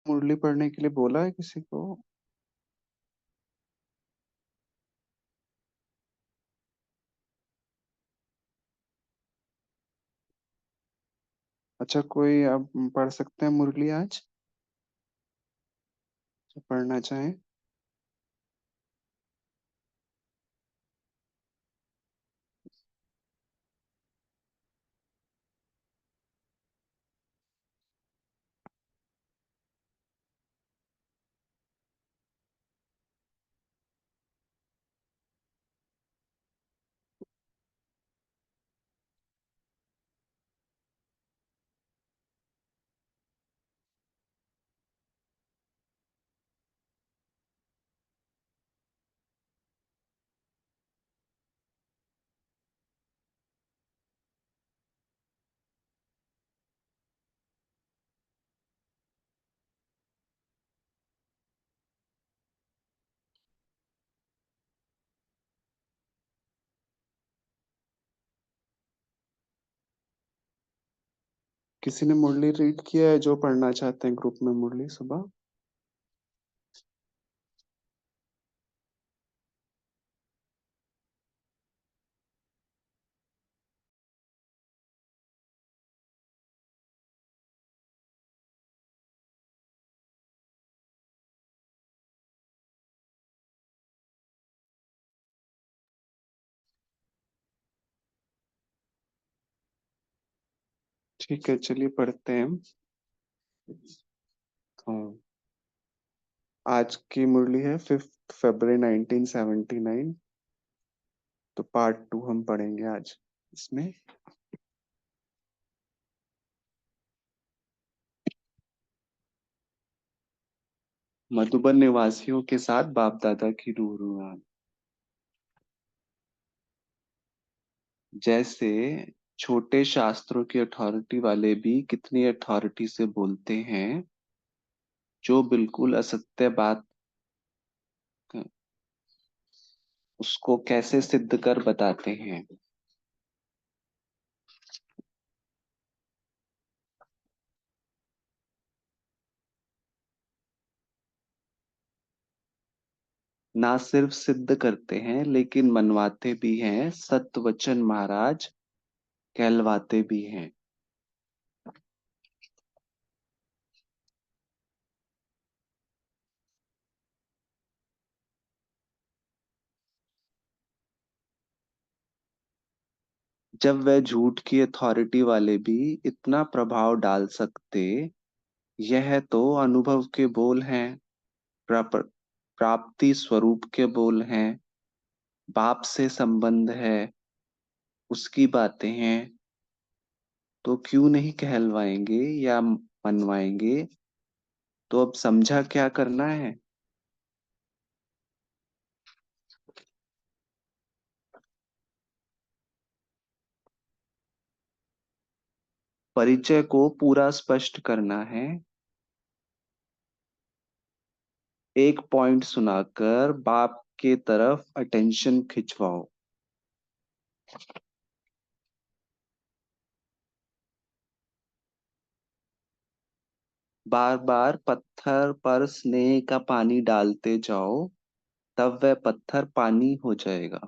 मुरली पढ़ने के लिए बोला है किसी को? अच्छा, कोई आप पढ़ सकते हैं मुरली आज, जो पढ़ना चाहें? किसी ने मुरली रीड किया है जो पढ़ना चाहते हैं ग्रुप में मुरली सुबह? ठीक है, चलिए पढ़ते हैं। तो आज की मुरली है 5 फरवरी 1979। तो पार्ट 2 हम पढ़ेंगे आज इसमें। मधुबन निवासियों के साथ बाप दादा की रूह। जैसे छोटे शास्त्रों की अथॉरिटी वाले भी कितनी अथॉरिटी से बोलते हैं, जो बिल्कुल असत्य बात उसको कैसे सिद्ध कर बताते हैं। ना सिर्फ सिद्ध करते हैं लेकिन मनवाते भी हैं, सतवचन महाराज कहलवाते भी हैं। जब वह झूठ की अथॉरिटी वाले भी इतना प्रभाव डाल सकते, यह तो अनुभव के बोल हैं, प्राप्ति स्वरूप के बोल हैं, बाप से संबंध है, उसकी बातें हैं, तो क्यों नहीं कहलवाएंगे या मनवाएंगे। तो अब समझा क्या करना है। परिचय को पूरा स्पष्ट करना है। एक पॉइंट सुनाकर बाप के तरफ अटेंशन खिंचवाओ। बार बार पत्थर पर स्नेह का पानी डालते जाओ, तब वह पत्थर पानी हो जाएगा।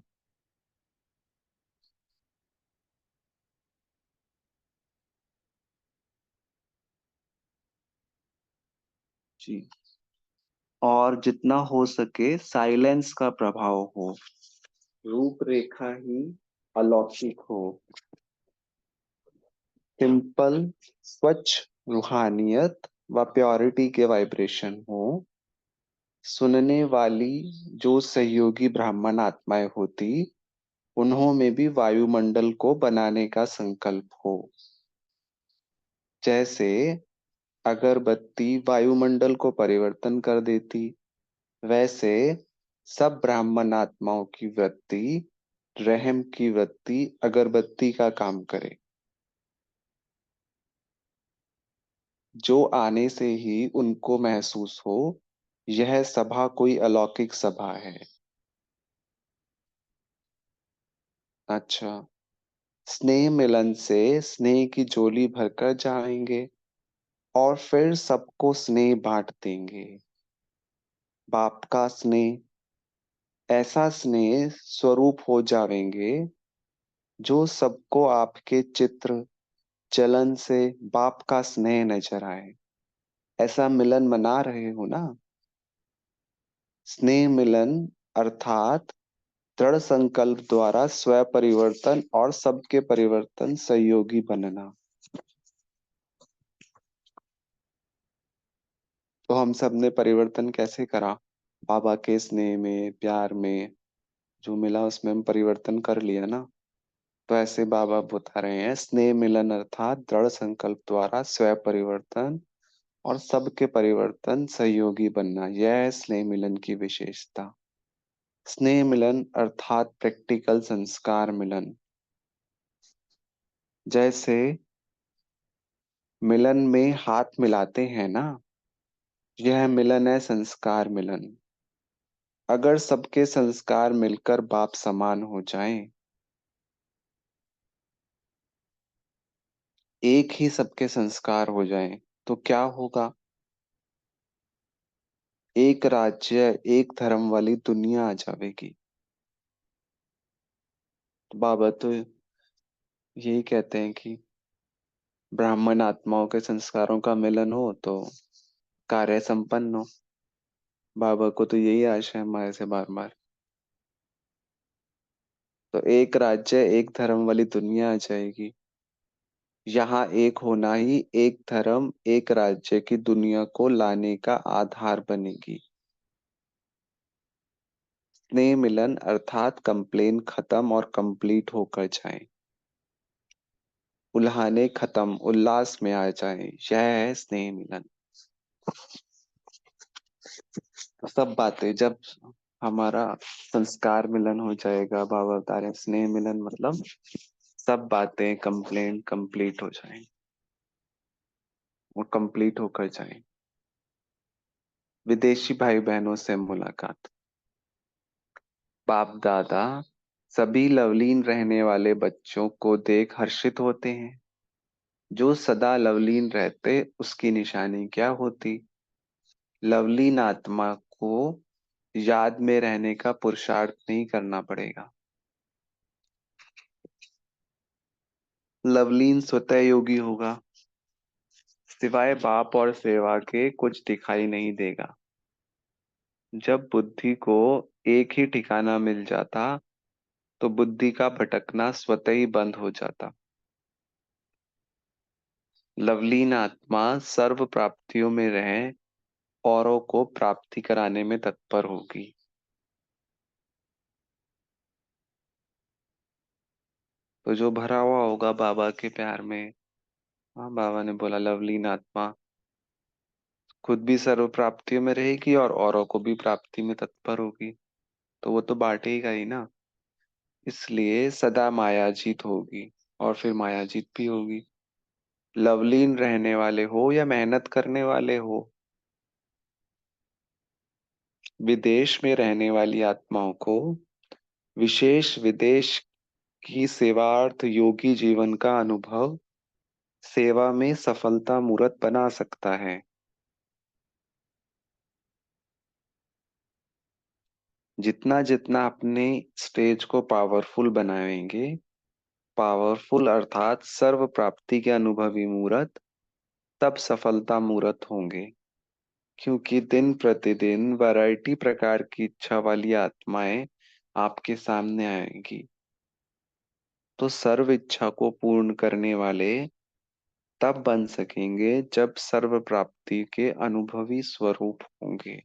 जी। और जितना हो सके साइलेंस का प्रभाव हो, रूपरेखा ही अलौकिक हो। सिंपल स्वच्छ रूहानियत व प्योरिटी के वाइब्रेशन हो। सुनने वाली जो सहयोगी ब्राह्मण आत्माएं होती, उन्हों में भी वायुमंडल को बनाने का संकल्प हो। जैसे अगरबत्ती वायुमंडल को परिवर्तन कर देती, वैसे सब ब्राह्मण आत्माओं की वृत्ति, रहम की वृत्ति अगरबत्ती का काम करे, जो आने से ही उनको महसूस हो यह सभा कोई अलौकिक सभा है। अच्छा। स्नेह मिलन से स्नेह की झोली भरकर जाएंगे, और फिर सबको स्नेह बांट देंगे। बाप का स्नेह, ऐसा स्नेह स्वरूप हो जाएंगे जो सबको आपके चित्र चलन से बाप का स्नेह नजर आए। ऐसा मिलन मना रहे हो ना। स्नेह मिलन अर्थात दृढ़ संकल्प द्वारा स्व परिवर्तन और सबके परिवर्तन सहयोगी बनना। तो हम सब ने परिवर्तन कैसे करा? बाबा के स्नेह में, प्यार में जो मिला उसमें हम परिवर्तन कर लिया ना। तो ऐसे बाबा बता रहे हैं, स्नेह मिलन अर्थात दृढ़ संकल्प द्वारा स्व परिवर्तन और सबके परिवर्तन सहयोगी बनना, यह है स्नेह मिलन की विशेषता। स्नेह मिलन अर्थात प्रैक्टिकल संस्कार मिलन। जैसे मिलन में हाथ मिलाते हैं ना, यह मिलन है संस्कार मिलन। अगर सबके संस्कार मिलकर बाप समान हो जाएं, एक ही सबके संस्कार हो जाएं, तो क्या होगा? एक राज्य एक धर्म वाली दुनिया आ जाएगी। तो बाबा तो यही कहते हैं कि ब्राह्मण आत्माओं के संस्कारों का मिलन हो तो कार्य संपन्न हो। बाबा को तो यही आशा है हमारे से बार बार। तो एक राज्य एक धर्म वाली दुनिया आ जाएगी। यहाँ एक होना ही एक धर्म एक राज्य की दुनिया को लाने का आधार बनेगी। स्नेह मिलन अर्थात कंप्लेन खत्म और कंप्लीट होकर जाए, उल्हाने खत्म उल्लास में आ जाए, यह है स्नेह मिलन। तो सब बातें जब हमारा संस्कार मिलन हो जाएगा, बाबा बता रहे हैं स्नेह मिलन मतलब सब बातें कंप्लेन कंप्लीट हो जाए और कंप्लीट होकर जाए। विदेशी भाई बहनों से मुलाकात। बाप दादा सभी लवलीन रहने वाले बच्चों को देख हर्षित होते हैं। जो सदा लवलीन रहते उसकी निशानी क्या होती? लवलीन आत्मा को याद में रहने का पुरुषार्थ नहीं करना पड़ेगा। लवलीन स्वतः योगी होगा, सिवाय बाप और सेवा के कुछ दिखाई नहीं देगा। जब बुद्धि को एक ही ठिकाना मिल जाता तो बुद्धि का भटकना स्वतः ही बंद हो जाता। लवलीन आत्मा सर्व प्राप्तियों में रहे, औरों को प्राप्ति कराने में तत्पर होगी। तो जो भरा हुआ होगा बाबा के प्यार में, हाँ बाबा ने बोला लवलीन आत्मा खुद भी सर्व प्राप्तियों में रहेगी और औरों को भी प्राप्ति में तत्पर होगी। तो वो तो बांटेगा ही ना। इसलिए सदा मायाजीत होगी और फिर मायाजीत भी होगी। लवलीन रहने वाले हो या मेहनत करने वाले हो, विदेश में रहने वाली आत्माओं को विशेष विदेश की सेवार्थ योगी जीवन का अनुभव सेवा में सफलता मूर्त बना सकता है। जितना जितना अपने स्टेज को पावरफुल बनाएंगे, पावरफुल अर्थात सर्व प्राप्ति के अनुभवी मूर्त, तब सफलता मूर्त होंगे। क्योंकि दिन प्रतिदिन वैरायटी प्रकार की इच्छा वाली आत्माएं आपके सामने आएंगी। तो सर्व इच्छा को पूर्ण करने वाले तब बन सकेंगे जब सर्व प्राप्ति के अनुभवी स्वरूप होंगे।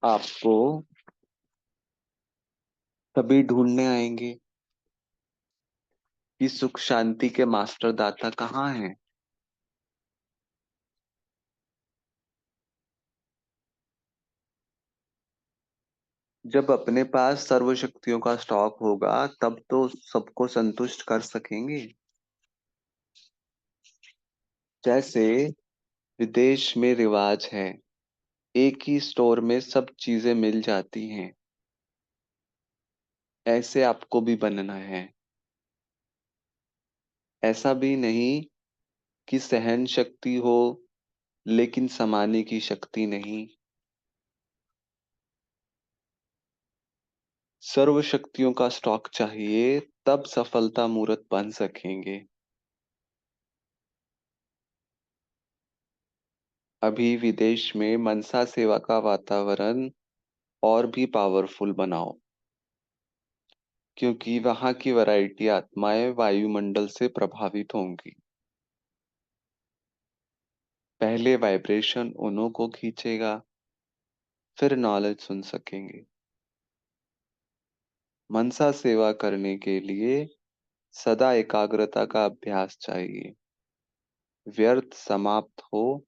आपको तभी ढूंढने आएंगे कि सुख शांति के मास्टर दाता कहाँ हैं। जब अपने पास सर्व शक्तियों का स्टॉक होगा तब तो सबको संतुष्ट कर सकेंगे। जैसे विदेश में रिवाज है, एक ही स्टोर में सब चीजें मिल जाती हैं। ऐसे आपको भी बनना है। ऐसा भी नहीं कि सहन शक्ति हो लेकिन समाने की शक्ति नहीं। सर्व शक्तियों का स्टॉक चाहिए, तब सफलता मूर्त बन सकेंगे। अभी विदेश में मनसा सेवा का वातावरण और भी पावरफुल बनाओ, क्योंकि वहां की वैरायटी आत्माएं वायुमंडल से प्रभावित होंगी। पहले वाइब्रेशन उन्हों को खींचेगा, फिर नॉलेज सुन सकेंगे। मनसा सेवा करने के लिए सदा एकाग्रता का अभ्यास चाहिए। व्यर्थ समाप्त हो,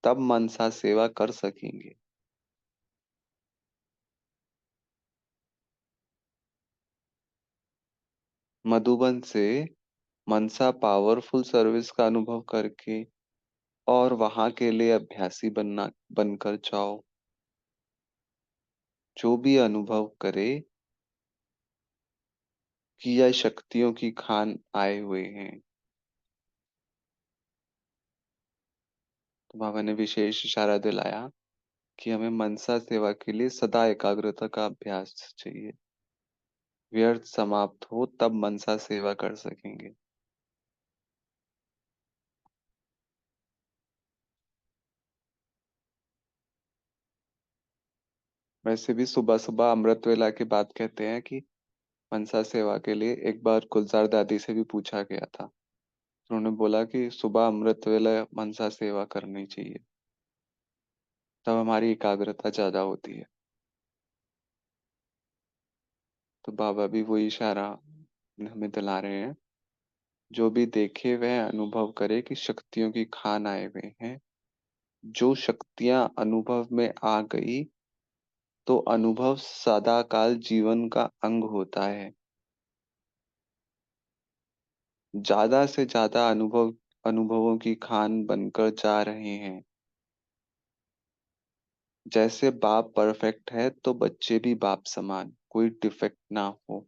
तब मनसा सेवा कर सकेंगे। मधुबन से मनसा पावरफुल सर्विस का अनुभव करके और वहां के लिए अभ्यासी बनकर जाओ। जो भी अनुभव करे कि यह शक्तियों की खान आए हुए हैं, तो बाबा ने विशेष इशारा दिलाया कि हमें मनसा सेवा के लिए सदा एकाग्रता का अभ्यास चाहिए। व्यर्थ समाप्त हो, तब मनसा सेवा कर सकेंगे। वैसे भी सुबह सुबह अमृत वेला के बाद कहते हैं कि मनसा सेवा के लिए एक बार गुलजार दादी से भी पूछा गया था। उन्होंने बोला कि सुबह अमृत वेला मनसा सेवा करनी चाहिए, तब हमारी एकाग्रता ज्यादा होती है। तो बाबा भी वही इशारा हमें दिला रहे हैं। जो भी देखे वह अनुभव करे कि शक्तियों की खान आए हुए हैं। जो शक्तियां अनुभव में आ गई, तो अनुभव सदा काल जीवन का अंग होता है। ज्यादा से ज्यादा अनुभवों की खान बनकर जा रहे हैं। जैसे बाप परफेक्ट है तो बच्चे भी बाप समान, कोई डिफेक्ट ना हो।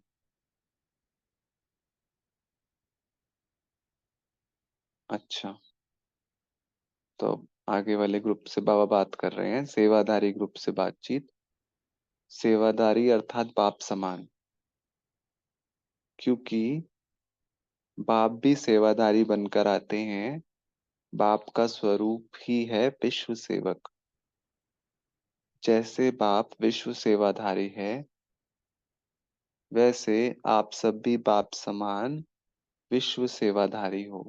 अच्छा, तो आगे वाले ग्रुप से बाबा बात कर रहे हैं, सेवाधारी ग्रुप से बातचीत। सेवाधारी अर्थात बाप समान, क्योंकि बाप भी सेवाधारी बनकर आते हैं। बाप का स्वरूप ही है विश्व सेवक। जैसे बाप विश्व सेवाधारी है, वैसे आप सब भी बाप समान विश्व सेवाधारी हो।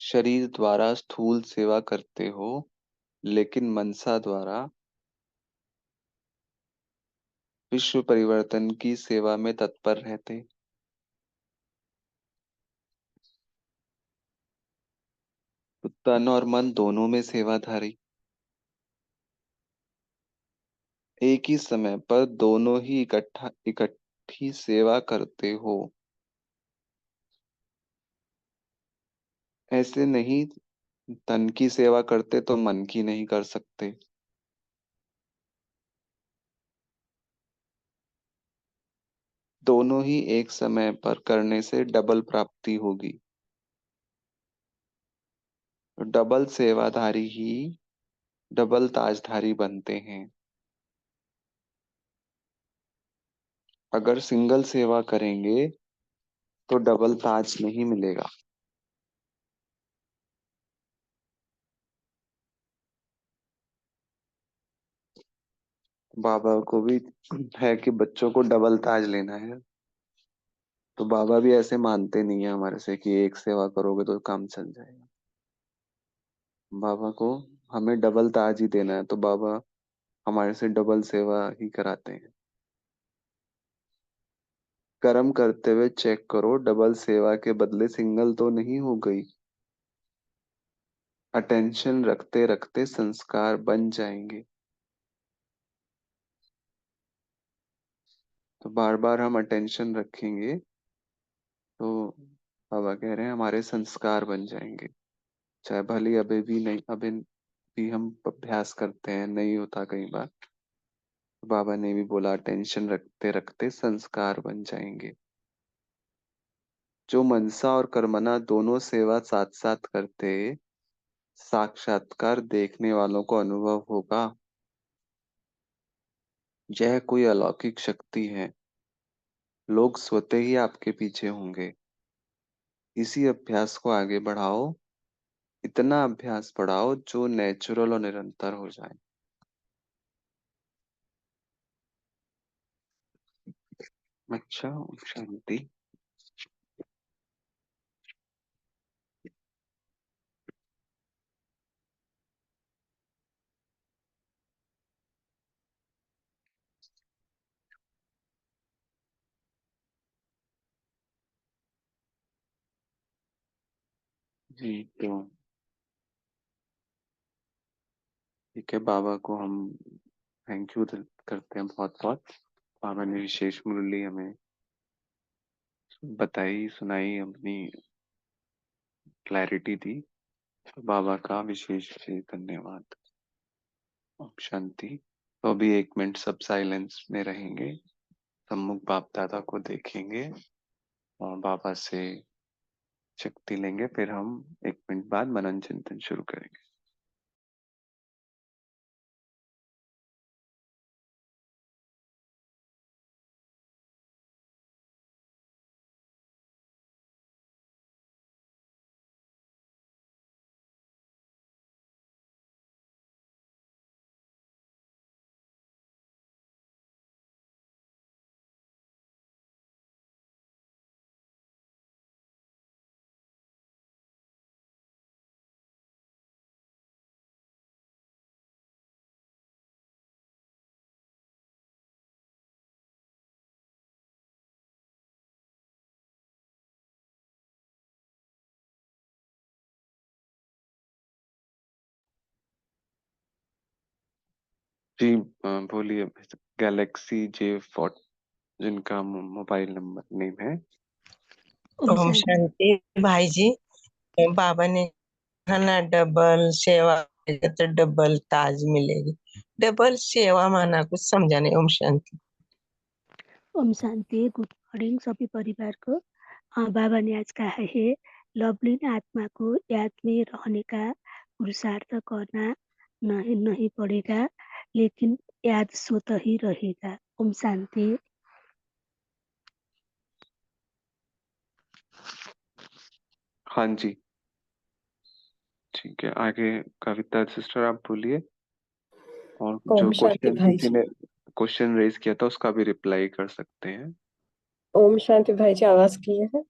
शरीर द्वारा स्थूल सेवा करते हो, लेकिन मनसा द्वारा विश्व परिवर्तन की सेवा में तत्पर रहते। तो तन और मन दोनों में सेवाधारी, एक ही समय पर दोनों ही इकट्ठी सेवा करते हो। ऐसे नहीं, तन की सेवा करते तो मन की नहीं कर सकते। दोनों ही एक समय पर करने से डबल प्राप्ति होगी। तो डबल सेवाधारी ही डबल ताजधारी बनते हैं। अगर सिंगल सेवा करेंगे तो डबल ताज नहीं मिलेगा। बाबा को भी है कि बच्चों को डबल ताज लेना है। तो बाबा भी ऐसे मानते नहीं है हमारे से कि एक सेवा करोगे तो काम चल जाएगा। बाबा को हमें डबल ताज ही देना है, तो बाबा हमारे से डबल सेवा ही कराते हैं। कर्म करते हुए चेक करो, डबल सेवा के बदले सिंगल तो नहीं हो गई। अटेंशन रखते रखते संस्कार बन जाएंगे। तो बार बार हम अटेंशन रखेंगे, तो बाबा कह रहे हैं हमारे संस्कार बन जाएंगे। चाहे भले अभी भी नहीं, अभी भी हम अभ्यास करते हैं, नहीं होता कई बार, बाबा ने भी बोला टेंशन रखते रखते संस्कार बन जाएंगे। जो मनसा और कर्मना दोनों सेवा साथ साथ करते, साक्षात्कार देखने वालों को अनुभव होगा। यह कोई अलौकिक शक्ति है। लोग स्वतः ही आपके पीछे होंगे। इसी अभ्यास को आगे बढ़ाओ। इतना अभ्यास बढ़ाओ जो नेचुरल और निरंतर हो जाए। अच्छा, शांति। जी, तो ठीक है, बाबा को हम थैंक यू करते हैं बहुत बहुत। बाबा ने विशेष मुरली हमें बताई, सुनाई, अपनी क्लैरिटी दी। तो बाबा का विशेष विशेष धन्यवाद। ओम शांति। तो अभी 1 मिनट सब साइलेंस में रहेंगे, सम्मुख बाप दादा को देखेंगे और बाबा से शक्ति लेंगे। फिर हम 1 मिनट बाद मनन चिंतन शुरू करेंगे। जी, बोलिए। Galaxy J40 जिनका मोबाइल नंबर नेम है। ओम ओम शांति। शांति। भाई जी, बाबा ने कहा ना डबल सेवा करेगा तो डबल ताज मिलेगी। डबल सेवा माना कुछ समझा नहीं। ओम शांति। ओम शांति। गुड मॉर्निंग सभी परिवार को। बाबा ने आज कहा है लवलीन आत्मा को याद में रहने का पुरुषार्थ करना नहीं नहीं पड़ेगा, लेकिन याद स्वतः ही रहेगा। ओम शांति। हाँ जी, ठीक है। आगे कविता सिस्टर आप बोलिए। और जो ओम शांति क्वेश्चन भाई किसी जी। ने क्वेश्चन रेज किया था उसका भी रिप्लाई कर सकते हैं। ओम शांति भाई जी, आवाज क्लियर है?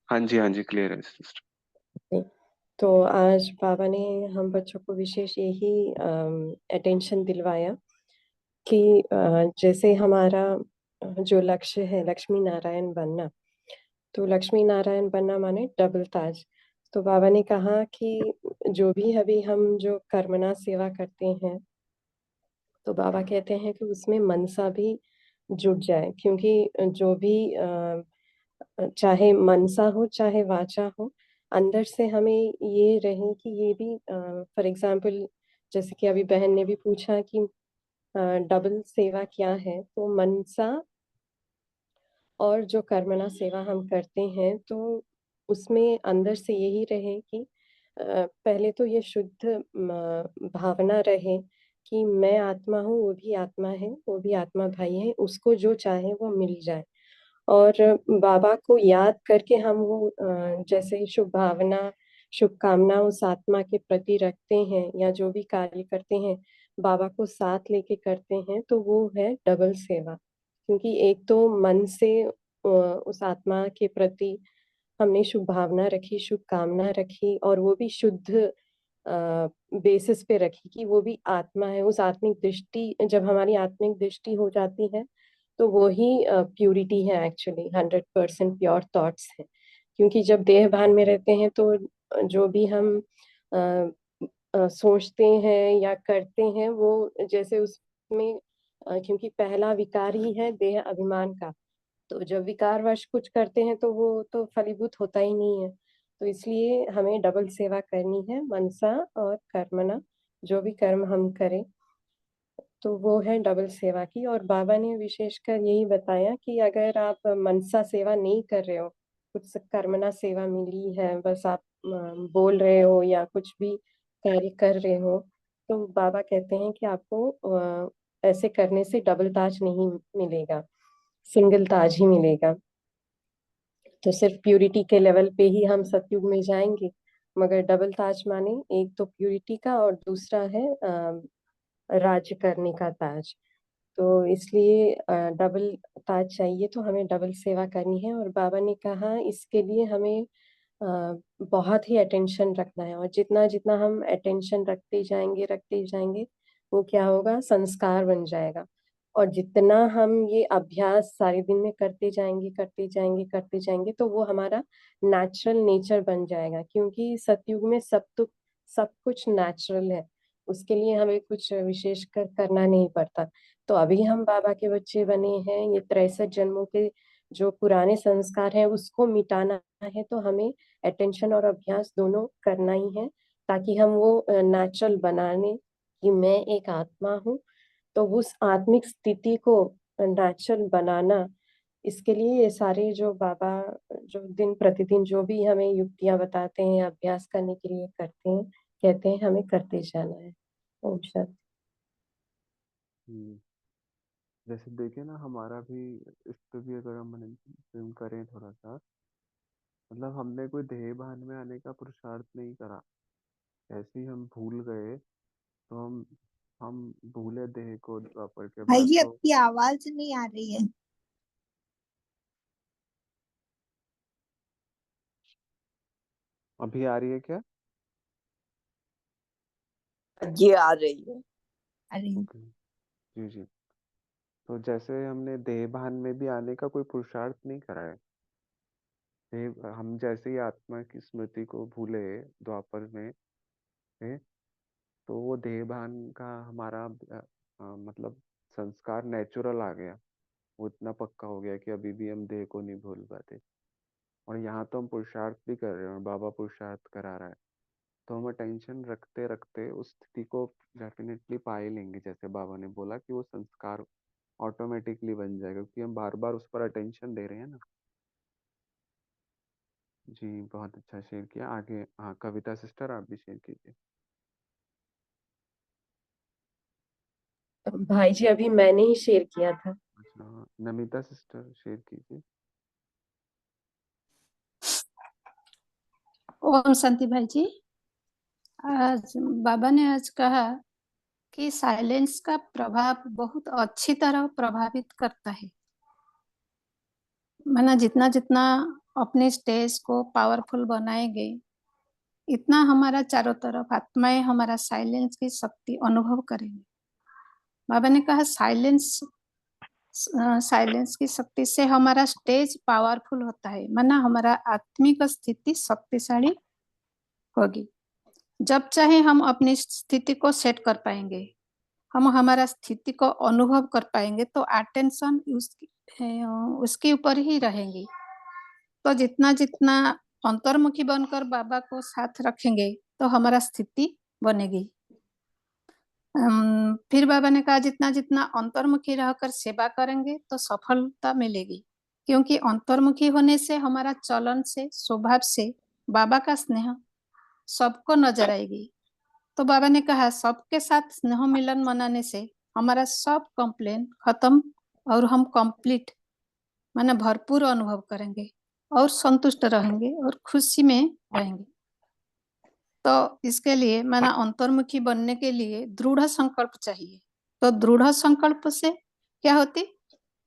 हाँ जी, हाँ जी, क्लियर है सिस्टर। जी। तो आज बाबा ने हम बच्चों को विशेष यही अटेंशन दिलवाया कि जैसे हमारा जो लक्ष्य है लक्ष्मी नारायण बनना, तो लक्ष्मी नारायण बनना माने डबल ताज। तो बाबा ने कहा कि जो भी अभी हम जो कर्मणा सेवा करते हैं, तो बाबा कहते हैं कि उसमें मनसा भी जुट जाए, क्योंकि जो भी चाहे मनसा हो चाहे वाचा हो, अंदर से हमें ये रहे कि ये भी फॉर एग्जाम्पल जैसे कि अभी बहन ने भी पूछा कि डबल सेवा क्या है, तो मनसा और जो कर्मणा सेवा हम करते हैं तो उसमें अंदर से यही रहे कि पहले तो ये शुद्ध भावना रहे कि मैं आत्मा हूँ, वो भी आत्मा है, वो भी आत्मा भाई है, उसको जो चाहे वो मिल जाए। और बाबा को याद करके हम वो जैसे शुभ भावना शुभकामना उस आत्मा के प्रति रखते हैं या जो भी कार्य करते हैं बाबा को साथ लेके करते हैं, तो वो है डबल सेवा। क्योंकि एक तो मन से उस आत्मा के प्रति हमने शुभ भावना रखी, शुभ कामना रखी, और वो भी शुद्ध बेसिस पे रखी कि वो भी आत्मा है। उस आत्मिक दृष्टि, जब हमारी आत्मिक दृष्टि हो जाती है तो वो ही प्यूरिटी है, एक्चुअली 100% प्योर थॉट्स है। क्योंकि जब देह भान में रहते हैं तो जो भी हम सोचते हैं या करते हैं वो जैसे उसमें क्योंकि पहला विकार ही है देह अभिमान का, तो जब विकारवश कुछ करते हैं तो वो तो फलीभूत होता ही नहीं है। तो इसलिए हमें डबल सेवा करनी है, मनसा और कर्मणा, जो भी कर्म हम करें। तो वो है डबल सेवा की। और बाबा ने विशेषकर यही बताया कि अगर आप मनसा सेवा नहीं कर रहे हो, कुछ कर्मणा सेवा मिली है, बस आप बोल रहे हो या कुछ भी कार्य कर रहे हो, तो बाबा कहते हैं कि आपको ऐसे करने से डबल ताज नहीं मिलेगा, सिंगल ताज ही मिलेगा। तो सिर्फ प्यूरिटी के लेवल पे ही हम सतयुग में जाएंगे, मगर डबल ताज माने एक तो प्यूरिटी का और दूसरा है राज्य करने का ताज। तो इसलिए डबल ताज चाहिए, तो हमें डबल सेवा करनी है। और बाबा ने कहा इसके लिए हमें बहुत ही अटेंशन रखना है, और जितना जितना हम अटेंशन रखते जाएंगे वो क्या होगा, संस्कार बन जाएगा। और जितना हम ये अभ्यास सारे दिन में करते जाएंगे तो वो हमारा नेचुरल नेचर बन जाएगा, क्योंकि सतयुग में सब कुछ नेचुरल है, उसके लिए हमें कुछ विशेष करना नहीं पड़ता। तो अभी हम बाबा के बच्चे बने हैं, ये 63 जन्मों के जो पुराने संस्कार हैं उसको मिटाना है, तो हमें अटेंशन और अभ्यास दोनों करना ही है, ताकि हम वो नेचुरल बनाने कि मैं एक आत्मा हूँ। तो उस आत्मिक स्थिति को नेचुरल बनाना, इसके लिए ये सारे जो बाबा जो दिन प्रतिदिन जो भी हमें युक्तियां बताते हैं अभ्यास करने के लिए करते हैं, कहते हैं हमें करते जाना है। ओम शांति। हम्म, जैसे देखे ना, हमारा भी इस पे भी अगर हम फिल्म करें थोड़ा सा, मतलब हमने कोई देह भान में आने का पुरुषार्थ नहीं करा, ऐसे ही हम भूल गए। तो हम भूले देह को द्वापर के भाई बाद, जी तो आपकी आवाज नहीं आ रही है। अभी आ रही है क्या? ये आ रही है। अरे ओके। जी जी। तो जैसे हमने देह भान में भी आने का कोई पुरुषार्थ नहीं करा है, हम जैसे ही आत्मा की स्मृति को भूले द्वापर में है, तो वो देह भान का हमारा मतलब संस्कार नेचुरल आ गया, वो इतना पक्का हो गया कि अभी भी हम देह को नहीं भूल पाते। और यहाँ तो हम पुरुषार्थ भी कर रहे हैं और बाबा पुरुषार्थ करा रहा है, तो हम अटेंशन रखते रखते उस स्थिति को डेफिनेटली पा ही लेंगे। जैसे बाबा ने बोला कि वो संस्कार ऑटोमेटिकली बन जाएगा, क्योंकि हम बार बार उस पर अटेंशन दे रहे हैं ना। जी, बहुत अच्छा शेयर किया। आगे हाँ, कविता सिस्टर आप भी शेयर कीजिए। भाई जी अभी मैंने ही शेयर किया था। अच्छा हाँ, नमिता सिस्टर शेयर कीजिए। ओम शांति भाई जी। आज बाबा ने आज कहा कि साइलेंस का प्रभाव बहुत अच्छी तरह प्रभावित करता है। माना जितना जितना अपने स्टेज को पावरफुल बनाएंगे, इतना हमारा चारों तरफ आत्माएं हमारा साइलेंस की शक्ति अनुभव करेंगे। बाबा ने कहा साइलेंस की शक्ति से हमारा स्टेज पावरफुल होता है, माना हमारा आत्मिक स्थिति शक्तिशाली होगी। जब चाहे हम अपनी स्थिति को सेट कर पाएंगे, हम हमारा स्थिति को अनुभव कर पाएंगे, तो अटेंशन उसके ऊपर ही रहेंगी। तो जितना जितना अंतर्मुखी बनकर बाबा को साथ रखेंगे तो हमारा स्थिति बनेगी। फिर बाबा ने कहा जितना जितना अंतर्मुखी रहकर सेवा करेंगे तो सफलता मिलेगी, क्योंकि अंतर्मुखी होने से हमारा चलन से स्वभाव से बाबा का स्नेह सबको नजर आएगी। तो बाबा ने कहा सबके साथ स्नेह मिलन मनाने से हमारा सब कंप्लेन खत्म और हम कंप्लीट माने भरपूर अनुभव करेंगे और संतुष्ट रहेंगे और खुशी में रहेंगे। तो इसके लिए माना अंतर्मुखी बनने के लिए दृढ़ संकल्प चाहिए। तो दृढ़ संकल्प से क्या होती,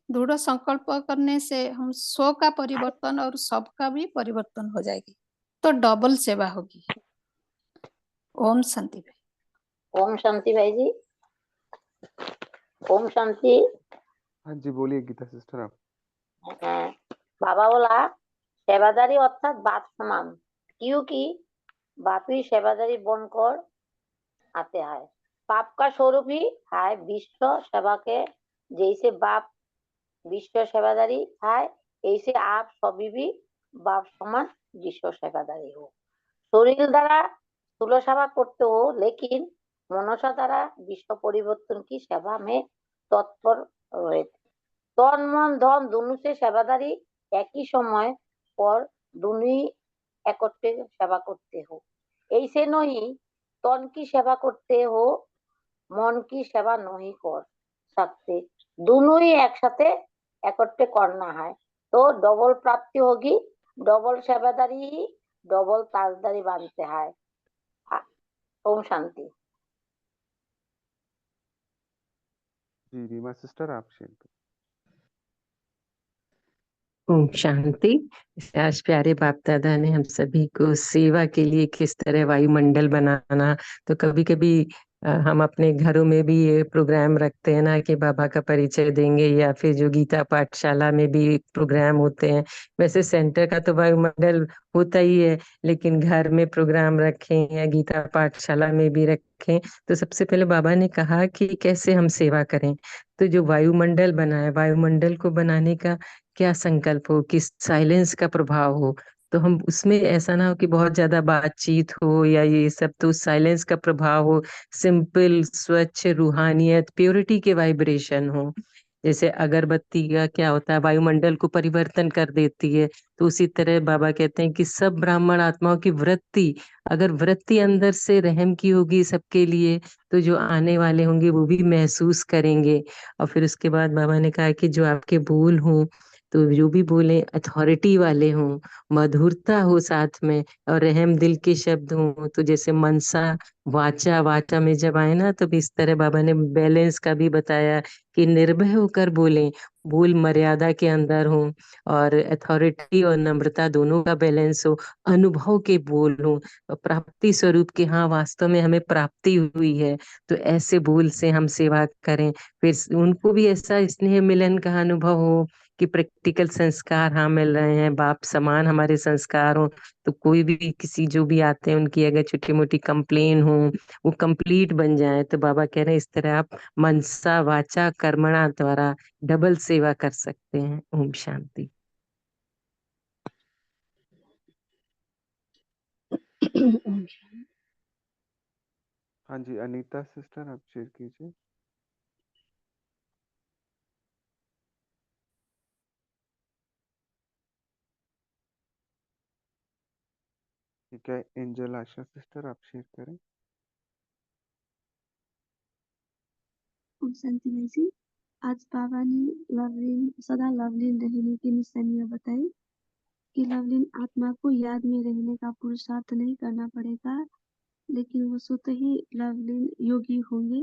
दृढ़ संकल्प करने से हम स्व का परिवर्तन और सबका भी परिवर्तन हो जाएगी, तो डबल सेवा होगी। ओम शांति भाई। ओम शांति भाई जी। ओम शांति। हाँ जी, बोलिए गीता सिस्टर आप। बाबा बोला सेवादारी अर्थात बाप समान, क्योंकि बाप ही सेवादारी बनकर आते हैं। बाप का स्वरूप ही है विश्व सेवा के, जैसे बाप विश्व सेवादारी है, ऐसे आप सभी भी बाप समान विश्व सेवादारी हो। शरीर द्वारा स्थूल सेवा करते हो, लेकिन मनसा द्वारा विश्व परिवर्तन की सेवा में तत्पर रहे। तन मन धन दोनों से सेवादारी एक ही समय पर दोनों एकत्रे सेवा करते हो। ऐसे नहीं तन की सेवा करते हो, मन की सेवा नहीं कर सकते, दोनों ही एक साथे एकत्रे करना है तो डबल प्राप्ति होगी। डबल सेवादारी ही डबल ताजदारी बनते हैं। ओम शांति। जी रीमा सिस्टर आप शेयर करें। ओम शांति। आज प्यारे बाप दादा ने हम सभी को सेवा के लिए किस तरह वायुमंडल बनाना, तो कभी कभी हम अपने घरों में भी ये प्रोग्राम रखते हैं ना कि बाबा का परिचय देंगे, या फिर जो गीता पाठशाला में भी प्रोग्राम होते हैं। वैसे सेंटर का तो वायुमंडल होता ही है, लेकिन घर में प्रोग्राम रखें या गीता पाठशाला में भी रखें, तो सबसे पहले बाबा ने कहा कि कैसे हम सेवा करें। तो जो वायुमंडल बना है, वायुमंडल को बनाने का क्या संकल्प हो कि साइलेंस का प्रभाव हो, तो हम उसमें ऐसा ना हो कि बहुत ज्यादा बातचीत हो या ये सब, तो साइलेंस का प्रभाव हो, सिंपल स्वच्छ रूहानियत प्योरिटी के वाइब्रेशन हो। जैसे अगरबत्ती का क्या होता है, वायुमंडल को परिवर्तन कर देती है, तो उसी तरह बाबा कहते हैं कि सब ब्राह्मण आत्माओं की वृत्ति, अगर वृत्ति अंदर से रहम की होगी सबके लिए, तो जो आने वाले होंगे वो भी महसूस करेंगे। और फिर उसके बाद बाबा ने कहा कि जो आपके बोल हों, तो जो भी बोले अथॉरिटी वाले हों, मधुरता हो साथ में, और रहम दिल के शब्द हों। तो जैसे मनसा वाचा, वाचा में जब आए ना, तो इस तरह बाबा ने बैलेंस का भी बताया कि निर्भय होकर बोलें, बोल मर्यादा के अंदर हो, और अथॉरिटी और नम्रता दोनों का बैलेंस हो, अनुभव के बोल हो, प्राप्ति स्वरूप के हाँ वास्तव में हमें प्राप्ति हुई है, तो ऐसे बोल से हम सेवा करें। फिर उनको भी ऐसा स्नेह मिलन का अनुभव हो कि प्रैक्टिकल संस्कार हाँ मिल रहे हैं, बाप समान हमारे संस्कार हो। तो कोई भी किसी जो भी आते हैं उनकी अगर छोटी मोटी कंप्लेन हो, वो कंप्लीट बन जाए, तो बाबा कह रहे हैं इस तरह आप मनसा वाचा कर्मणा द्वारा डबल सेवा कर सकते हैं। ओम शांति। ओम शांति। हाँ जी अनीता सिस्टर आप शेयर कीजिए। ठीक है एंजल आशा सिस्टर आप शेयर करें। ओम शांति भाई जी। आज बाबा ने लवलीन सदा लवलीन रहने की निशानियां बताई कि लवलीन आत्मा को याद में रहने का पुरुषार्थ नहीं करना पड़ेगा, लेकिन वो स्वतः ही लवलीन योगी होंगे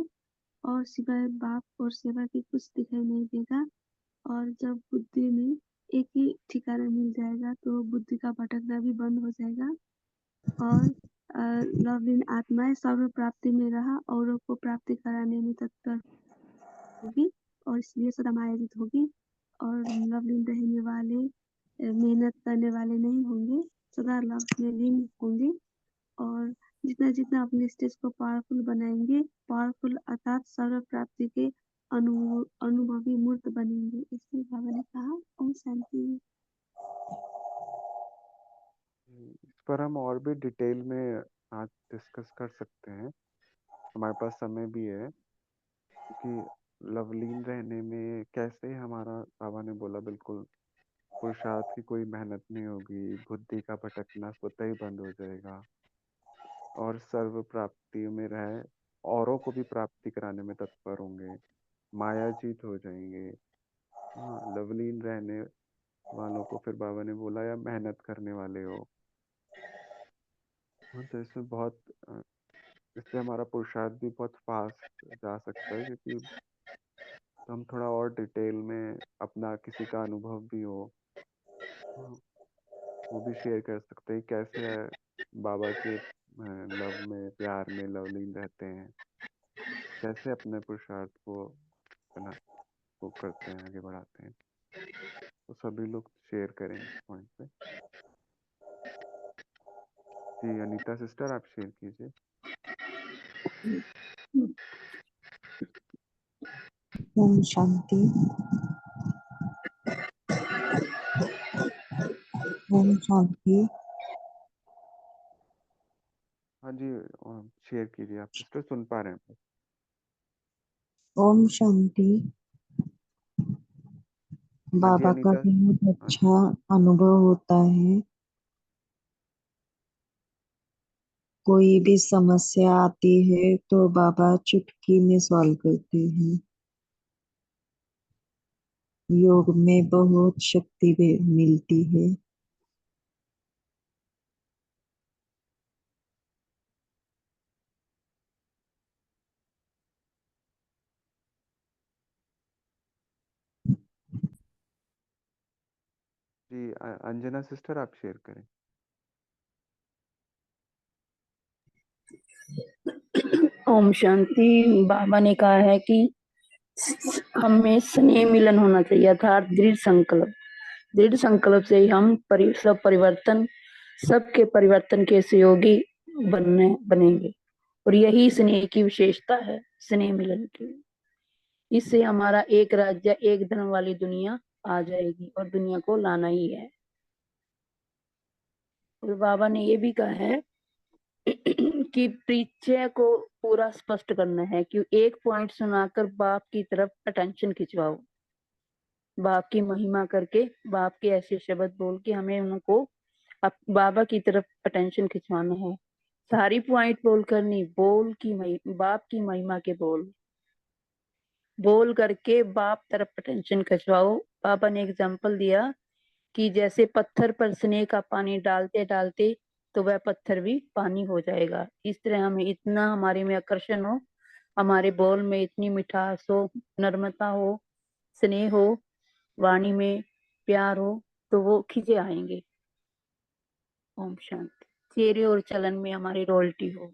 और सिवाय बाप और सेवा के कुछ दिखाई नहीं देगा। और जब बुद्धि में एक ही ठिकाना मिल जाएगा तो बुद्धि का भटकना भी बंद हो जाएगा और लवलीन आत्माएं सर्व प्राप्ति में रहा औरों को प्राप्ति कराने में तत्पर होगी और इसलिए सदा आयोजित होगी। और लवलीन रहने वाले मेहनत करने वाले नहीं होंगे, सदा लव में लीन होंगे और जितना जितना अपने स्टेज को पावरफुल बनाएंगे, पावरफुल अर्थात सर्व प्राप्ति के अनुभवी मूर्त बनेंगे। इसलिए बाबा ने कहा ओम शांति। इस पर हम और भी डिटेल में आज डिस्कस कर सकते हैं, हमारे पास समय भी है, क्योंकि लवलीन रहने में कैसे हमारा बाबा ने बोला बिल्कुल पुरुषार्थ की कोई मेहनत नहीं होगी, बुद्धि का भटकना स्वतः ही बंद हो जाएगा और सर्व प्राप्ति में रहे औरों को भी प्राप्ति कराने में तत्पर होंगे, माया जीत हो जाएंगे। हाँ लवलीन रहने वालों को फिर बाबा ने बोला या मेहनत करने वाले हो। हाँ तो इसमें बहुत इससे हमारा पुरुषार्थ भी बहुत फास्ट जा सकता है, क्योंकि तो हम थोड़ा और डिटेल में अपना किसी का अनुभव भी हो वो भी शेयर कर सकते हैं, कैसे बाबा के लव में प्यार में लवलीन रहते हैं, कैसे अपने पुरुषार्थ को बना वो करते हैं, आगे बढ़ाते हैं। तो सभी लोग शेयर करें इस पॉइंट पे। जी अनीता सिस्टर आप शेयर कीजिए। ओम शांति। ओम शांति। हाँ जी, शेयर कीजिए आप सिस्टर, सुन पा रहे हैं। ओम शांति। हाँ जी बाबा का अनीता। बहुत हाँ, अच्छा अनुभव होता है। कोई भी समस्या आती है तो बाबा चुटकी में सॉल्व करते हैं। योग में बहुत शक्ति भी मिलती है। जी अंजना सिस्टर आप शेयर करें। ओम शांति। बाबा ने कहा है कि हमें स्नेह मिलन होना चाहिए, अर्थात दृढ़ संकल्प से ही हम सबके परिवर्तन के सहयोगी बनेंगे। और यही स्नेह की विशेषता है, स्नेह मिलन की। इससे हमारा एक राज्य एक धर्म वाली दुनिया आ जाएगी और दुनिया को लाना ही है। और बाबा ने ये भी कहा है कि परिचय को पूरा स्पष्ट करना है कि एक पॉइंट सुनाकर बाप की तरफ अटेंशन खिंचवाओ, बाप की महिमा करके, बाप के ऐसे शब्द बोल के हमें उनको बाबा की तरफ अटेंशन खिंचवाना है। सारी पॉइंट बोल कर नहीं, बाप की महिमा के बोल करके बाप तरफ अटेंशन खिंचवाओ। बाबा ने एग्जाम्पल दिया कि जैसे पत्थर पर स्नेह का पानी डालते डालते तो वह पत्थर भी पानी हो जाएगा। इस तरह हमें इतना हमारे में आकर्षण हो, हमारे बोल में इतनी मिठास हो, नर्मता हो, स्नेह हो, वाणी में प्यार हो, तो वो खिंचे आएंगे। ओम शांति। चेहरे और चलन में हमारी रॉयल्टी हो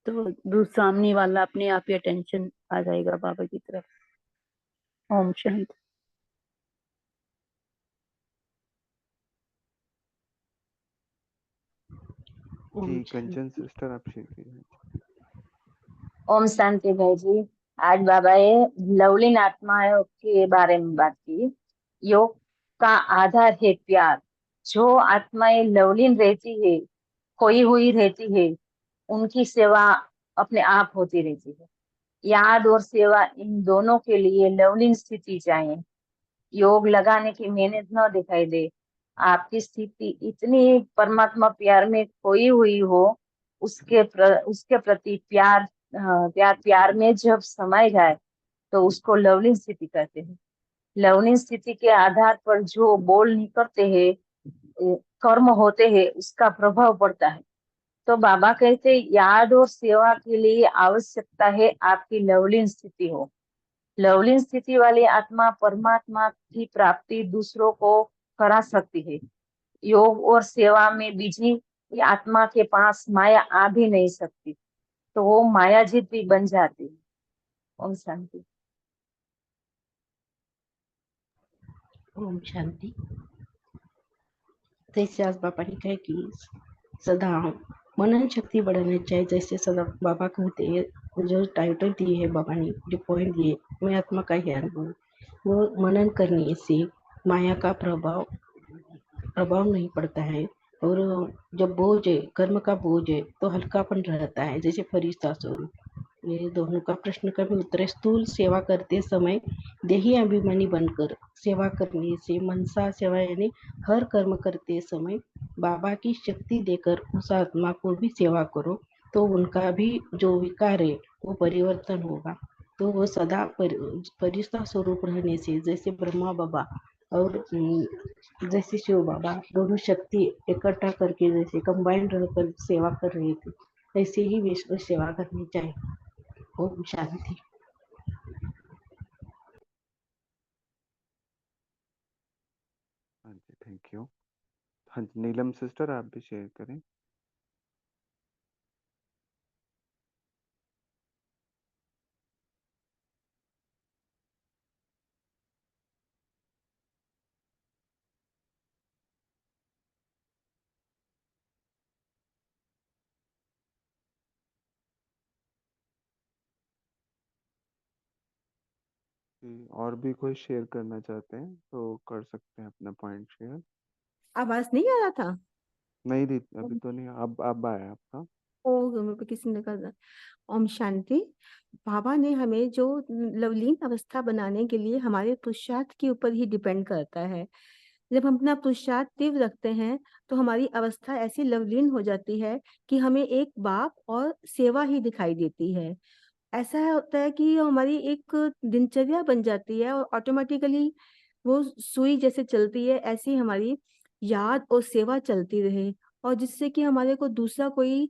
तो सामने वाला अपने आप ही अटेंशन आ जाएगा बाबा की तरफ। ओम शांति। जी कंचन सिस्टर आप शेयर कीजिए। ओम शांति भाई जी। आज बाबा ने लवलीन आत्माओं के बारे में बात की। योग का आधार है प्यार। जो आत्माएं लवलीन रहती है, खोई हुई रहती है, उनकी सेवा अपने आप होती रहती है। याद और सेवा इन दोनों के लिए लवलीन स्थिति चाहिए। योग लगाने की मेहनत न दिखाई दे। आपकी स्थिति इतनी परमात्मा प्यार में खोई हुई हो, उसके प्रति प्यार में जब समाये जाए तो उसको लवलीन स्थिति कहते हैं। लवलीन स्थिति के आधार पर जो बोल निकलते हैं, कर्म होते हैं, उसका प्रभाव पड़ता है। तो बाबा कहते याद और सेवा के लिए आवश्यकता है आपकी लवलीन स्थिति हो। लवलीन स्थिति वाली आत्मा परमात्मा की प्राप्ति दूसरों को करा सकती है। योग और सेवा में बिजी आत्मा के पास माया आ भी नहीं सकती, तो वो मायाजित भी बन जाती है। ओम शांति। ओम शांति। जैसे आज बाबा ने कहा कि सदा मनन शक्ति बढ़ानी चाहिए। जैसे सदा बाबा कहते हैं, जो टाइटल दिए है बाबा ने, जो पॉइंट दिए, मैं आत्मा का ज्ञान हूँ, वो मनन करने से माया का प्रभाव नहीं पड़ता है। और जब बोझ है, कर्म का बोझ है, तो हल्कापन रहता है, जैसे फरिश्ता स्वरूप। ये दोनों का प्रश्न का भी उत्तर है। स्थूल सेवा करते समय देही अभिमानी बनकर सेवा करने से, मनसा सेवा यानी हर कर्म करते समय बाबा की शक्ति देकर उस आत्मा को भी सेवा करो, तो उनका भी जो विकार है वो परिवर्तन होगा। तो वो सदा फरिश्ता स्वरूप रहने से, जैसे ब्रह्मा बाबा और जैसे शिव बाबा दोनों शक्ति इकट्ठा करके जैसे कंबाइंड रहकर सेवा कर रहे थे, ऐसे ही विश्व सेवा करनी चाहिए। ओम शांति। हाँ जी थैंक यू। हाँ जी नीलम सिस्टर आप भी शेयर करें। और भी कोई शेयर करना चाहते हैं तो कर सकते हैं अपना पॉइंट शेयर। आवाज नहीं आ रहा था? नहीं दी अभी तो नहीं, अब आया आपका। ओ किसी ने कहा ओम शांति। बाबा ने हमें जो लवलीन अवस्था बनाने के लिए हमारे पुरुषार्थ के ऊपर ही डिपेंड करता है। जब हम अपना पुरुषार्थ तीव्र रखते हैं तो हमारी अवस्था ऐसी लवलीन हो जाती है कि हमें एक बाप और सेवा ही दिखाई देती है। ऐसा होता है कि हमारी एक दिनचर्या बन जाती है और ऑटोमेटिकली वो सुई जैसे चलती है, ऐसी हमारी याद और सेवा चलती रहे, और जिससे कि हमारे को दूसरा कोई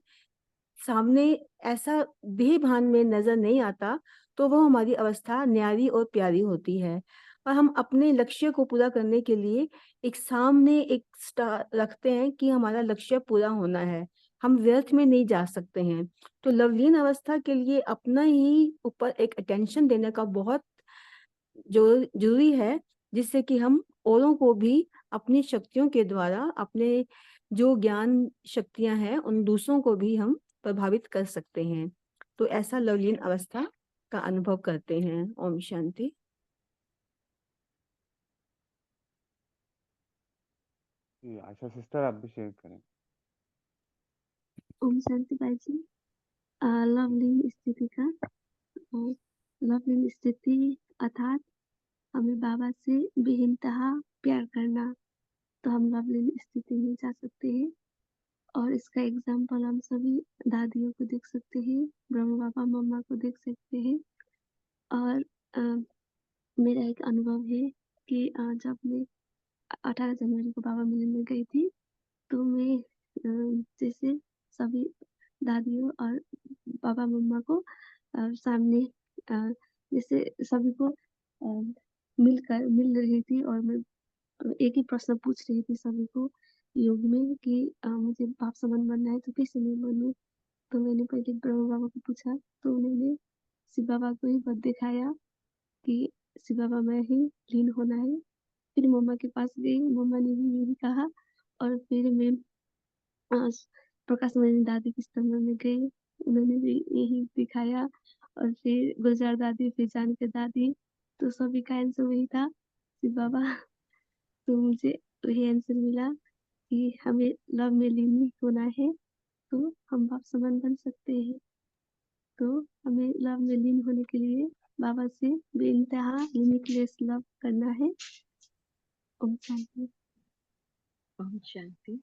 सामने ऐसा देह भान में नजर नहीं आता, तो वो हमारी अवस्था न्यारी और प्यारी होती है। और हम अपने लक्ष्य को पूरा करने के लिए एक सामने एक स्टार रखते हैं कि हमारा लक्ष्य पूरा होना है, हम व्यर्थ में नहीं जा सकते हैं। तो लवलीन अवस्था के लिए अपना ही ऊपर एक अटेंशन देने का बहुत जरूरी है, जिससे कि हम औरों को भी अपनी शक्तियों के द्वारा, अपने जो ज्ञान शक्तियां हैं, उन दूसरों को भी हम प्रभावित कर सकते हैं। तो ऐसा लवलीन अवस्था का अनुभव करते हैं। ओम शांति। जी आशा सिस्टर आप भी शेयर करें। ओम शांति भाई जी। लवलीन स्थिति का लवलीन स्थिति अर्थात हमें बाबा से बेइंतहा प्यार करना, तो हम लवलीन स्थिति में जा सकते हैं। और इसका एग्जाम्पल हम सभी दादियों को देख सकते हैं, ब्रह्मा बाबा मम्मा को देख सकते हैं। और अ, मेरा एक अनुभव है कि जब मैं 18 जनवरी को बाबा मिलन में गई थी, तो मैं जैसे सभी दादियों और पापा मम्मा को सामने जैसे सभी को मिल रही थी, और मैं एक ही प्रश्न पूछ रही थी सभी को योग में कि मुझे बाप समान बनना है तो कैसे मैं बनूं। तो मैंने पहले ब्रह्मा बाबा को पूछा, तो उन्होंने शिव बाबा को ही पद दिखाया कि शिव बाबा में ही लीन होना है। फिर मम्मा के पास गई, मम्मा ने भी यही कहा। और फिर मैं प्रकाश मणि दादी के स्तंभ में गई, उन्होंने भी यही दिखाया। और फिर गुलजार दादी, फिर जानकी दादी, तो सभी का आंसर वही था शिव बाबा। तो मुझे वही आंसर मिला कि हमें लव में लीन होना है तो हम बाप समान बन सकते हैं। तो हमें लव में लीन होने के लिए बाबा से बेइंतहा लिमिटलेस लव करना है। ओम शांति। ओम शांति।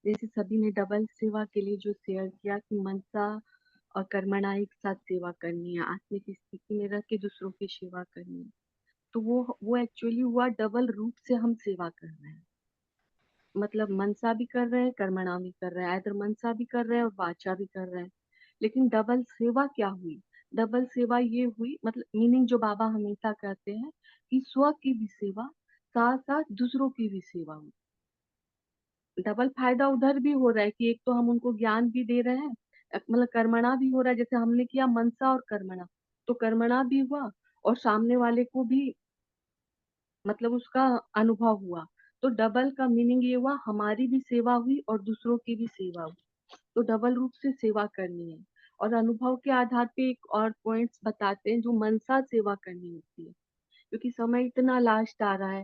जैसे सभी ने डबल सेवा के लिए जो शेयर किया कि मनसा और कर्मणा एक साथ सेवा करनी है, आत्मिक स्थिति में रह के दूसरों की सेवा करनी है, तो वो एक्चुअली हुआ डबल रूप से हम सेवा कर रहे हैं। मतलब मनसा भी कर रहे हैं, कर्मणा भी कर रहे हैं, इधर मनसा भी कर रहे हैं और वाचा भी कर रहे हैं। लेकिन डबल सेवा क्या हुई? डबल सेवा ये हुई, मतलब मीनिंग जो बाबा हमेशा कहते हैं कि स्व की भी सेवा साथ साथ दूसरों की भी सेवा हुई। डबल फायदा उधर भी हो रहा है कि एक तो हम उनको ज्ञान भी दे रहे हैं, मतलब कर्मणा भी हो रहा है, जैसे हमने किया मनसा और कर्मणा, तो कर्मणा भी हुआ और सामने वाले को भी मतलब उसका अनुभव हुआ। तो डबल का मीनिंग ये हुआ, हमारी भी सेवा हुई और दूसरों की भी सेवा हुई। तो डबल रूप से सेवा करनी है। और अनुभव के आधार पे एक और पॉइंट्स बताते हैं जो मनसा सेवा करनी होती है, क्योंकि समय इतना लास्ट आ रहा है,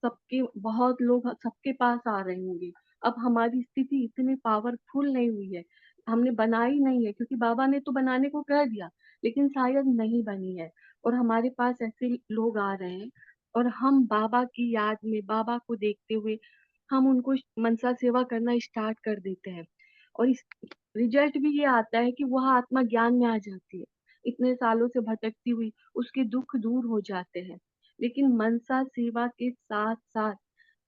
सबके बहुत लोग सबके पास आ रहे होंगे। अब हमारी स्थिति इतनी पावरफुल नहीं हुई है, हमने बनाई नहीं है, क्योंकि बाबा ने तो बनाने को कह दिया लेकिन शायद नहीं बनी है। और हमारे पास ऐसे लोग आ रहे हैं और हम बाबा की याद में, बाबा को देखते हुए हम उनको मनसा सेवा करना स्टार्ट कर देते हैं। और इस रिजल्ट भी ये आता है कि वह आत्मा ज्ञान में आ जाती है, इतने सालों से भटकती हुई उसके दुख दूर हो जाते हैं। लेकिन मनसा सेवा के साथ साथ,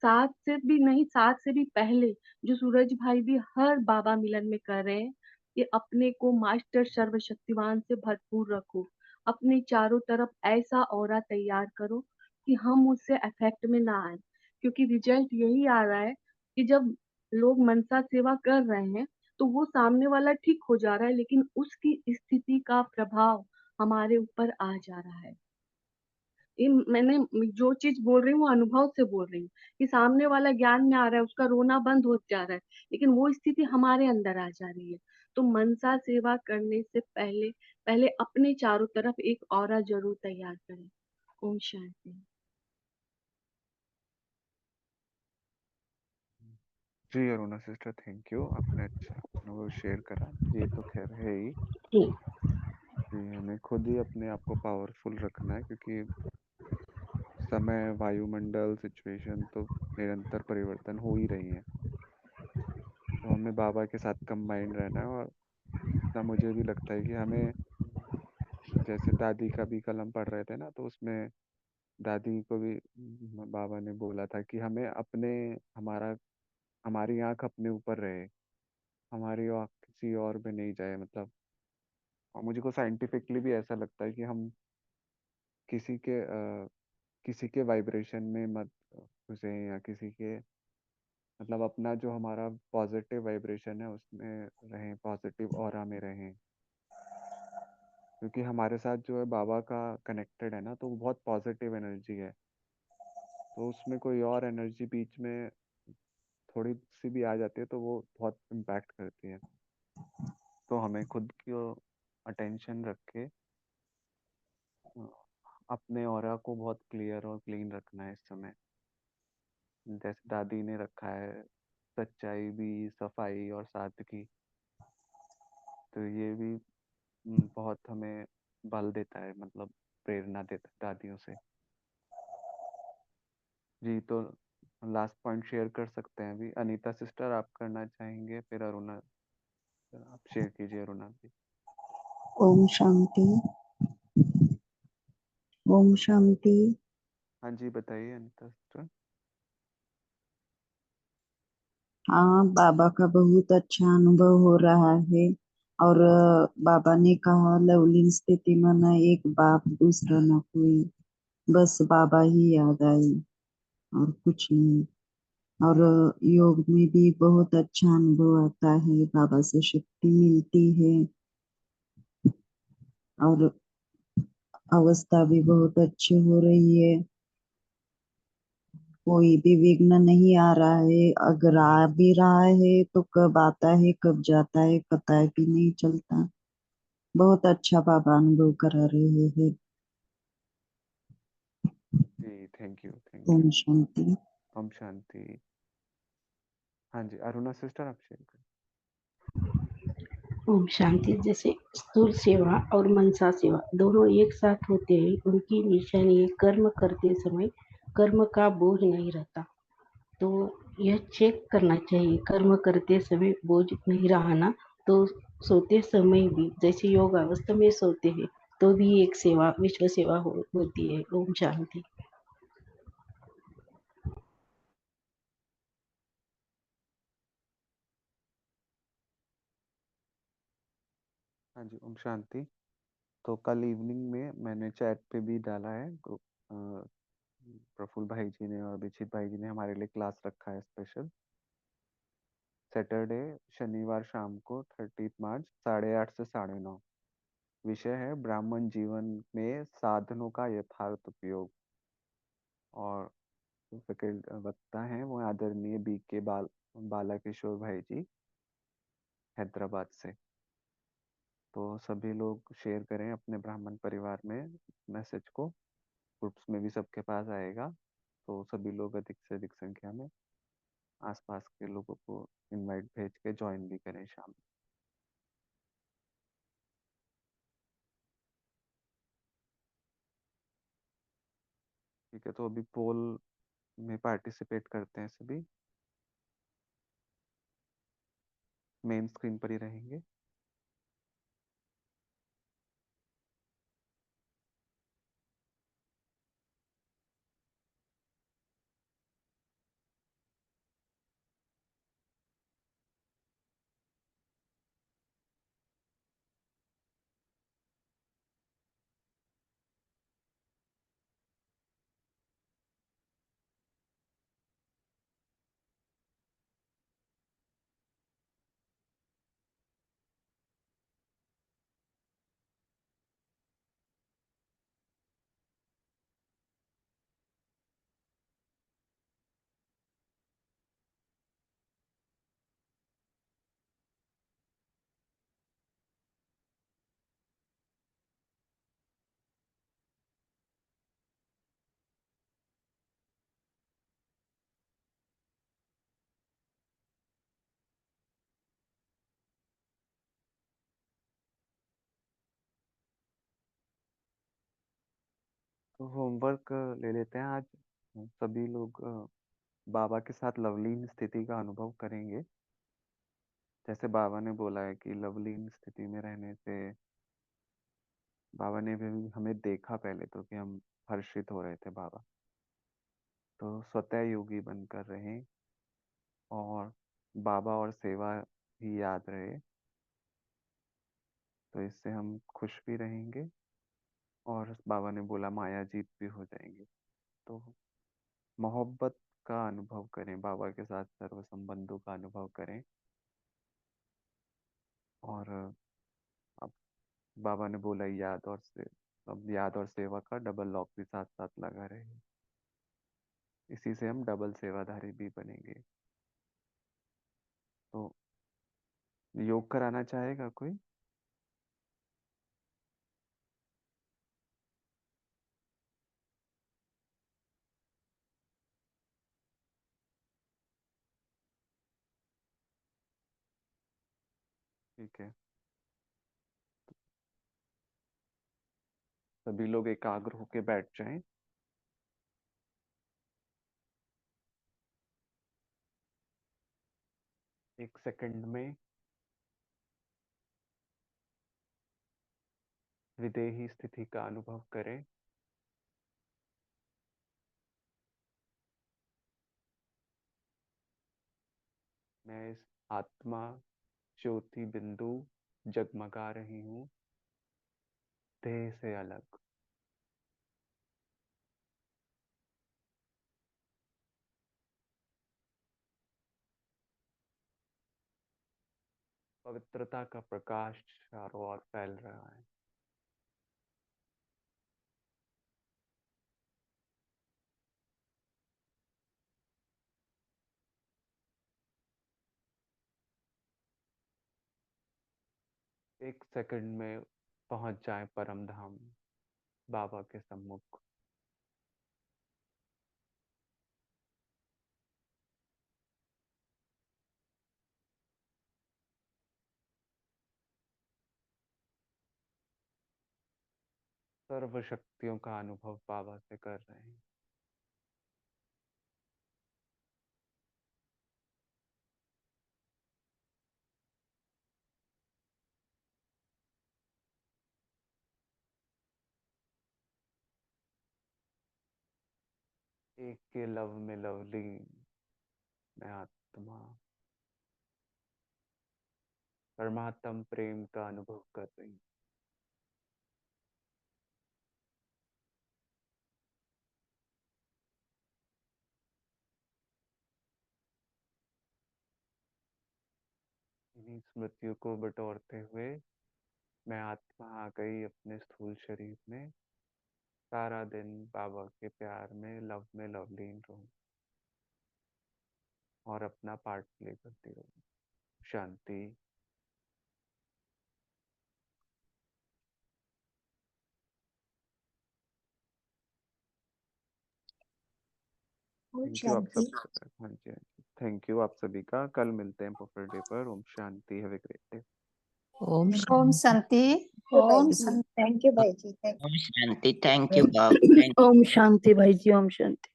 साथ से भी नहीं, साथ से भी पहले जो सूरज भाई भी हर बाबा मिलन में कर रहे हैं, कि अपने को मास्टर सर्वशक्तिवान से भरपूर रखो, अपने चारों तरफ ऐसा ऑरा तैयार करो कि हम उससे अफेक्ट में ना आए। क्योंकि रिजल्ट यही आ रहा है कि जब लोग मनसा सेवा कर रहे हैं तो वो सामने वाला ठीक हो जा रहा है, लेकिन उसकी स्थिति का प्रभाव हमारे ऊपर आ जा रहा है। ये मैंने जो चीज बोल रही हूँ वो अनुभव से बोल रही हूँ कि सामने वाला ज्ञान में आ रहा है, उसका रोना बंद हो जा रहा है, लेकिन वो स्थिति हमारे अंदर आ जा रही है। तो मनसा सेवा करने से पहले पहले अपने चारों तरफ एक ऑरा जरूर तैयार करें। ओम शांति। जी अरुणा सिस्टर, थैंक यू, आपने अच्छा वो शेयर करा, ये तो खैर है ही ठीक। कि हमें खुद ही अपने आप को पावरफुल रखना है, क्योंकि समय, वायुमंडल, सिचुएशन तो निरंतर परिवर्तन हो ही रही है। तो हमें बाबा के साथ कंबाइंड रहना है। और इतना मुझे भी लगता है कि हमें, जैसे दादी का भी कल हम पढ़ रहे थे ना, तो उसमें दादी को भी बाबा ने बोला था कि हमें अपने, हमारा हमारी आंख अपने ऊपर रहे, हमारी आंख किसी और पे नहीं जाए, मतलब। और मुझे को साइंटिफिकली भी ऐसा लगता है कि हम किसी के किसी के वाइब्रेशन में मत घुसे, या किसी के, मतलब अपना जो हमारा पॉजिटिव वाइब्रेशन है उसमें रहें, पॉजिटिव ऑरा में रहें। क्योंकि हमारे साथ जो है बाबा का कनेक्टेड है ना, तो वो बहुत पॉजिटिव एनर्जी है। तो उसमें कोई और एनर्जी बीच में थोड़ी सी भी आ जाती है तो वो बहुत इम्पैक्ट करती है। तो हमें खुद को अटेंशन रख के अ, अपने ऑरा को बहुत क्लियर और क्लीन रखना है इस समय, जैसे दादी ने रखा है, सच्चाई भी, सफाई और सादगी। तो ये भी बहुत हमें बल देता है, मतलब प्रेरणा देता है दादियों से। जी, तो लास्ट पॉइंट शेयर कर सकते हैं अभी। अनीता सिस्टर, आप करना चाहेंगे? फिर अरुणा, आप शेयर कीजिए अरुणा जी। ओम शांति। ओम शांति। हाँ जी, बताइए अनीता सिस्टर। हाँ, बाबा का बहुत अच्छा अनुभव हो रहा है। और बाबा ने कहा लवलीन स्थिति में न एक बाप दूसरा न कोई, बस बाबा ही याद आए और कुछ नहीं। और योग में भी बहुत अच्छा अनुभव आता है, बाबा से शक्ति मिलती है और अवस्था भी बहुत अच्छी हो रही है। कोई भी विघ्न नहीं आ रहा है, अगर आ भी रहा है तो कब आता है कब जाता है पता भी नहीं चलता। बहुत अच्छा बाबा अनुभव करा रहे हैं। जी, थैंक यू, थैंक ओम यू। शांति। ओम शांति। हाँ जी, अरुणा सिस्टर, आप शेयर करें। ओम शांति। जैसे स्थूल सेवा और मनसा सेवा दोनों एक साथ होते हैं, उनकी निशानी है कर्म करते समय कर्म का बोझ नहीं रहता। तो यह चेक करना चाहिए, कर्म करते समय बोझ नहीं रहा ना, तो सोते समय भी जैसे योग अवस्था में सोते हैं तो भी एक सेवा, विश्व सेवा होती है। ओम शांति। हाँ जी, ओम शांति। तो कल इवनिंग में मैंने चैट पे भी डाला है, प्रफुल्ल भाई जी ने और अभिजीत भाई जी ने हमारे लिए क्लास रखा है स्पेशल, सैटरडे शनिवार शाम को 30 मार्च 8:30 से 9:30। विषय है ब्राह्मण जीवन में साधनों का यथार्थ उपयोग। और वक्ता हैं वो आदरणीय बाला किशोर भाई जी, हैदराबाद से। तो सभी लोग शेयर करें अपने ब्राह्मण परिवार में मैसेज को, ग्रुप्स में भी सबके पास आएगा। तो सभी लोग अधिक से अधिक संख्या में आसपास के लोगों को इनवाइट भेज के ज्वाइन भी करें शाम में। ठीक है, तो अभी पोल में पार्टिसिपेट करते हैं सभी, मेन स्क्रीन पर ही रहेंगे। तो होमवर्क ले लेते हैं आज। सभी लोग बाबा के साथ लवलीन स्थिति का अनुभव करेंगे। जैसे बाबा ने बोला है कि लवलीन स्थिति में रहने से बाबा ने भी हमें देखा पहले तो कि हम हर्षित हो रहे थे बाबा। तो स्वतः योगी बनकर रहें और बाबा और सेवा ही याद रहे, तो इससे हम खुश भी रहेंगे और बाबा ने बोला माया जीत भी हो जाएंगे। तो मोहब्बत का अनुभव करें, बाबा के साथ सर्व संबंधों का अनुभव करें। और अब बाबा ने बोला याद और अब याद और सेवा का डबल लॉक भी साथ साथ लगा रहे। इसी से हम डबल सेवाधारी भी बनेंगे। तो योग कराना चाहेगा कोई? ठीक है, सभी लोग एकाग्र होके बैठ जाएं। एक सेकंड में विदेही स्थिति का अनुभव करें। मैं इस आत्मा ज्योति बिंदु जगमगा रही हूँ, देह से अलग। पवित्रता का प्रकाश चारों ओर फैल रहा है। एक सेकंड में पहुंच जाए परम धाम, बाबा के सम्मुख। सर्व शक्तियों का अनुभव बाबा से कर रहे हैं। एक के लव में लवलीन मैं आत्मा परमात्म प्रेम का अनुभव कर रही हूँ। इन्हीं स्मृतियों को बटोरते हुए मैं आत्मा आ गई अपने स्थूल शरीर में। सारा दिन बाबा के प्यार में लव में लवलीन रहूं और अपना पार्ट प्ले करती रहूं। शांति। थैंक यू आप सब। हाँ जी, हाँ जी, थैंक यू आप सभी का। कल मिलते हैं पॉपुलर डे पर। ओम शांति। Have a great day. ओम शांति। ओम शांति। थैंक यू भाई जी। ओम शांति। थैंक यू बाबा। ओम शांति भाई जी। ओम शांति।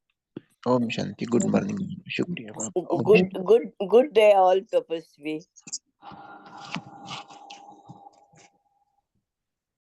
ओम शांति। Good morning. शुक्रिया बाबा। गुड डे ऑल तपस्वी।